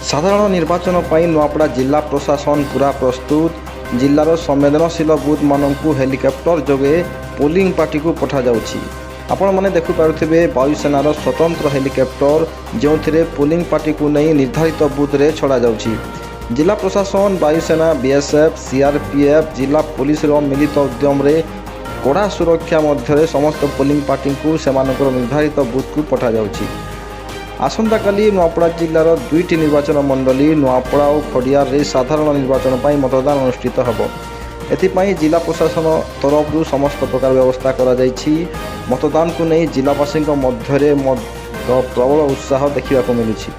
साधारण निर्वाचन पर नुआपड़ा जिला प्रशासन पूरा प्रस्तुत। जिलार संवेदनशील बुथ मानू हेलिकप्टर जोगे पोलिंग पार्टी को पठा जाउछि। आपण माने देखु पारुथिबे वायुसेनार स्वतंत्र हेलिकप्टर जो पोलिंग पार्टी को नहीं निर्धारित बुथ रे छड़ा जाउछि। जिला प्रशासन वायुसेना बीएसएफ सीआरपीएफ जिला पुलिस मिलित उद्यम रे कड़ा सुरक्षा मध्य समस्त पोलिंग पार्टी को सेमानकर निर्धारित बुथ को पठा जाउछि। आसंता काली नुआपड़ा जिलार दुईटी निर्वाचन मंडली नुआपड़ा और खड़ियार रे साधारण निर्वाचन पर मतदान अनुष्ठित होब। एथिपाई जिला प्रशासन तरफ समस्त प्रकार व्यवस्था करा जायछि। मतदान को नहीं जिलावासी मध्य प्रबल उत्साह देखा मिलुछि।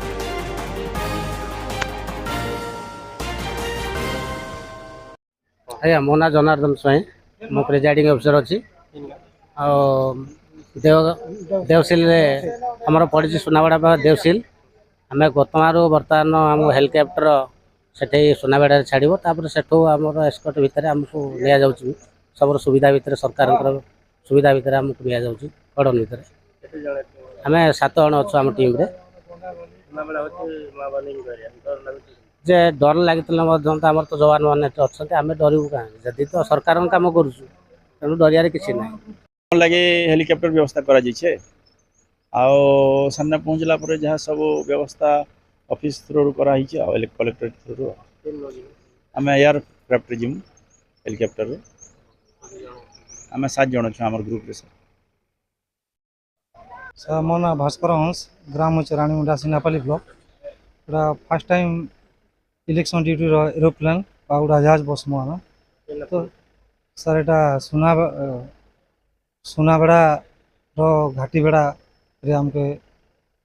आज्ञा मो ना जनार्दन स्वाई मो प्रिजाइडिंग अफिसर अच्छी देवसिल आमर पड़ी सुनाबेड़ा देवसिल आम गतमारू बर्तमान आम हेलिकप्टर से सुनाबेड़ा छाड़ सेठू आम एस्कट भितर आमको नि जा सब सुविधा भितर सरकार सुविधा भितर आमको नि जा कड़न भितर आम 7 जन अच्छु आम टीम जे डर लगी आम तो जवान मैंने अच्छा आम डरू कहीं जदि तो सरकार कम करूँ डरिया किसी ना लगे हेलिकप्टर व्यवस्था करा सामने पहुँचला पर जहाँ सब व्यवस्था ऑफिस थ्रू कराई कलेक्टर थ्रू आम एयरक्राफ्ट जिमु हेलिकप्टर आम 7 जन छुँ आम ग्रुप सर मो ना भास्कर हंस ग्राम रानीमुंडा सिनापाली ब्लॉक पूरा first time election duty aeroplane उड़ाजाहाज बसमु आम तो सर यहाँ सुनाबेड़ा घाटी बेड़ा रे आमके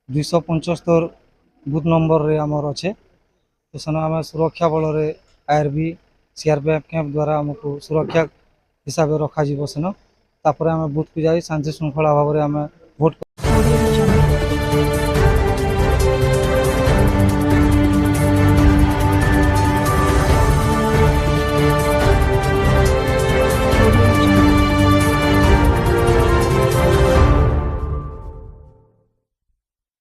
275 बूथ नंबर रे आमर अच्छे तो सेन आम सुरक्षा बल रे आईआरबी सीआरपीएफ कैंप द्वारा आमको सुरक्षा हिसाब से रखा सेन तापर आम बूथ को जाई शांति श्रृंखला भाव में आम